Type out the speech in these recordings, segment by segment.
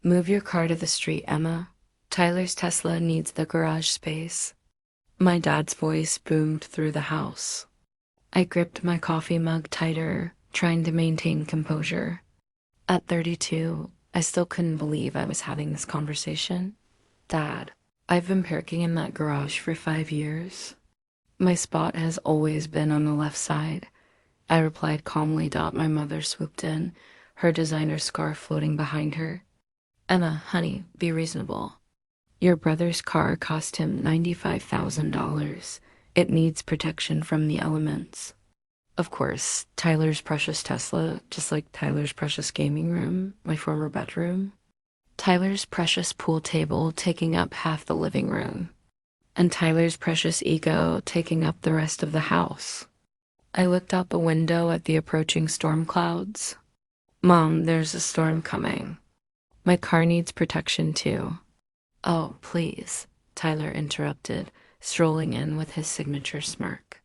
Move your car to the street, Emma. Tyler's Tesla needs the garage space. My dad's voice boomed through the house. I gripped my coffee mug tighter, trying to maintain composure. At 32, I still couldn't believe I was having this conversation. Dad, I've been parking in that garage for 5 years. My spot has always been on the left side. I replied calmly. My mother swooped in, her designer scarf floating behind her. Emma, honey, be reasonable. Your brother's car cost him $95,000. It needs protection from the elements. Of course, Tyler's precious Tesla, just like Tyler's precious gaming room, my former bedroom. Tyler's precious pool table taking up half the living room. And Tyler's precious ego taking up the rest of the house. I looked out the window at the approaching storm clouds. Mom, there's a storm coming. My car needs protection too. Oh, please, Tyler interrupted, strolling in with his signature smirk.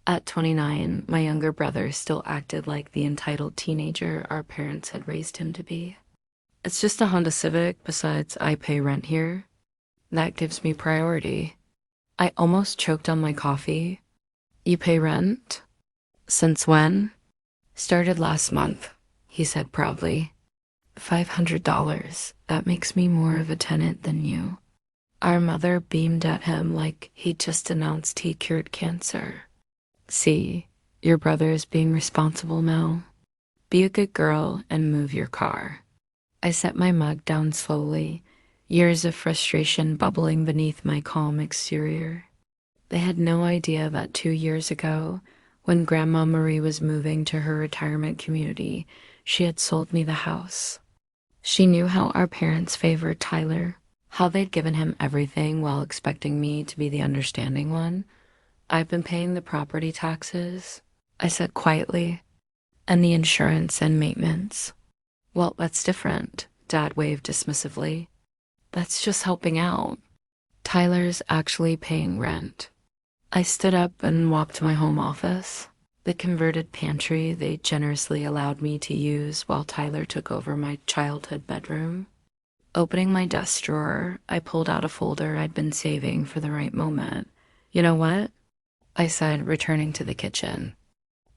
At 29, my younger brother still acted like the entitled teenager our parents had raised him to be. It's just a Honda Civic, besides I pay rent here. That gives me priority. I almost choked on my coffee. You pay rent? Since when? Started last month, he said proudly. $500. That makes me more of a tenant than you. Our mother beamed at him like he'd just announced he cured cancer. See, your brother is being responsible now. Be a good girl and move your car. I set my mug down slowly, years of frustration bubbling beneath my calm exterior. They had no idea that 2 years ago, when Grandma Marie was moving to her retirement community, she had sold me the house. She knew how our parents favored Tyler, how they'd given him everything while expecting me to be the understanding one. I've been paying the property taxes, I said quietly, and the insurance and maintenance. Well, that's different, Dad waved dismissively. That's just helping out. Tyler's actually paying rent. I stood up and walked to my home office, the converted pantry they generously allowed me to use while Tyler took over my childhood bedroom. Opening my desk drawer, I pulled out a folder I'd been saving for the right moment. You know what? I said, returning to the kitchen.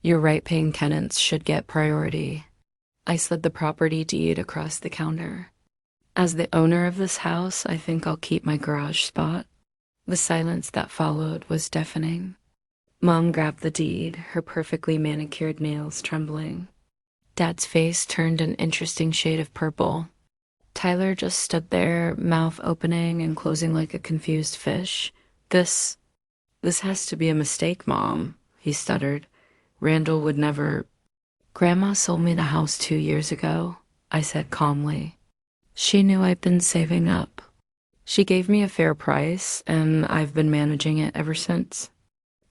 Your right-paying tenants should get priority. I slid the property deed across the counter. As the owner of this house, I think I'll keep my garage spot. The silence that followed was deafening. Mom grabbed the deed, her perfectly manicured nails trembling. Dad's face turned an interesting shade of purple. Tyler just stood there, mouth opening and closing like a confused fish. This has to be a mistake, Mom, he stuttered. Randall would never... Grandma sold me the house 2 years ago, I said calmly. She knew I'd been saving up. She gave me a fair price, and I've been managing it ever since.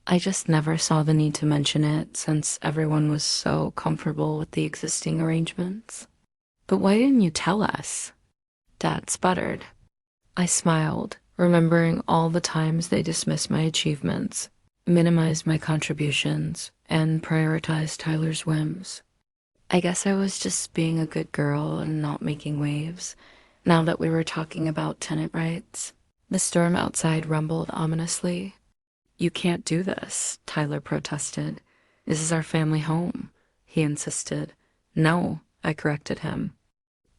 I just never saw the need to mention it since everyone was so comfortable with the existing arrangements. But why didn't you tell us? Dad sputtered. I smiled, remembering all the times they dismissed my achievements, minimized my contributions, and prioritized Tyler's whims. I guess I was just being a good girl and not making waves, now that we were talking about tenant rights. The storm outside rumbled ominously. You can't do this, Tyler protested. This is our family home, he insisted. No, I corrected him.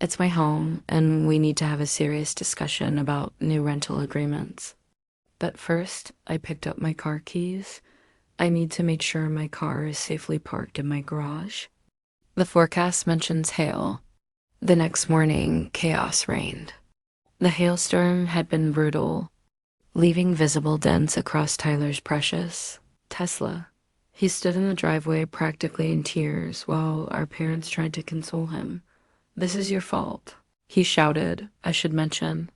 It's my home, and we need to have a serious discussion about new rental agreements. But first, I picked up my car keys. I need to make sure my car is safely parked in my garage. The forecast mentions hail. The next morning, chaos reigned. The hailstorm had been brutal, leaving visible dents across Tyler's precious Tesla. He stood in the driveway practically in tears while our parents tried to console him. This is your fault, he shouted, I should mention.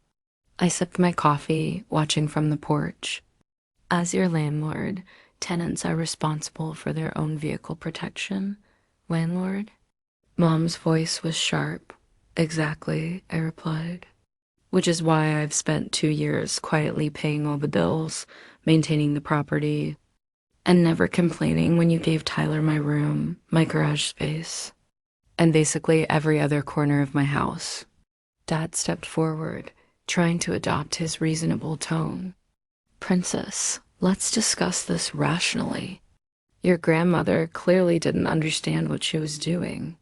I sipped my coffee, watching from the porch. As your landlord, tenants are responsible for their own vehicle protection. Landlord? Mom's voice was sharp. Exactly, I replied. Which is why I've spent 2 years quietly paying all the bills, maintaining the property, and never complaining when you gave Tyler my room, my garage space, and basically every other corner of my house. Dad stepped forward, trying to adopt his reasonable tone. Princess, let's discuss this rationally. Your grandmother clearly didn't understand what she was doing.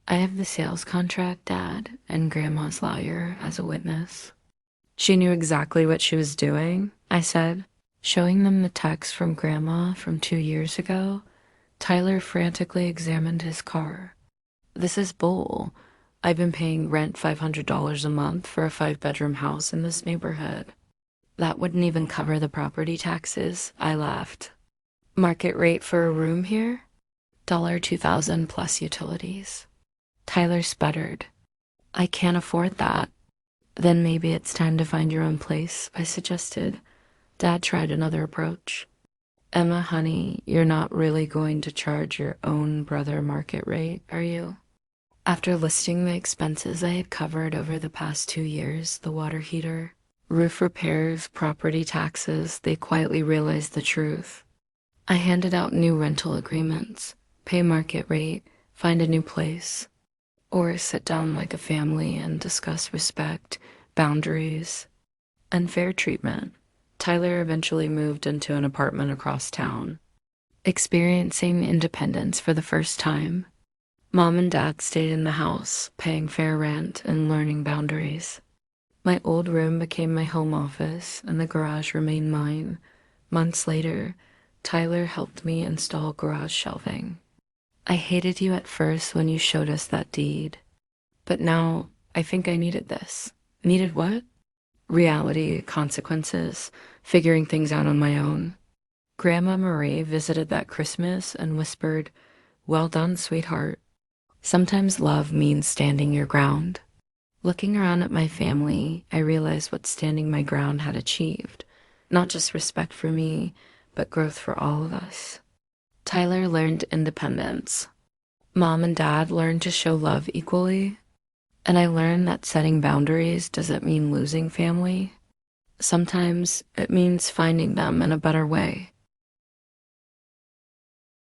I have the sales contract, Dad, and Grandma's lawyer as a witness. She knew exactly what she was doing, I said, showing them the text from Grandma from 2 years ago. Tyler frantically examined his car. This is bull. I've been paying rent $500 a month for a 5-bedroom house in this neighborhood. That wouldn't even cover the property taxes, I laughed. Market rate for a room here? $2,000 plus utilities. Tyler sputtered. I can't afford that. Then maybe it's time to find your own place, I suggested. Dad tried another approach. Emma, honey, you're not really going to charge your own brother market rate, are you? After listing the expenses I had covered over the past 2 years, the water heater, roof repairs, property taxes, they quietly realized the truth. I handed out new rental agreements, pay market rate, find a new place, or sit down like a family and discuss respect, boundaries, and fair treatment. Tyler eventually moved into an apartment across town, experiencing independence for the first time. Mom and Dad stayed in the house, paying fair rent and learning boundaries. My old room became my home office, and the garage remained mine. Months later, Tyler helped me install garage shelving. I hated you at first when you showed us that deed, but now I think I needed this. Needed what? Reality, consequences, figuring things out on my own. Grandma Marie visited that Christmas and whispered, "Well done, sweetheart." Sometimes love means standing your ground. Looking around at my family, I realized what standing my ground had achieved. Not just respect for me, but growth for all of us. Tyler learned independence. Mom and Dad learned to show love equally. And I learned that setting boundaries doesn't mean losing family. Sometimes it means finding them in a better way.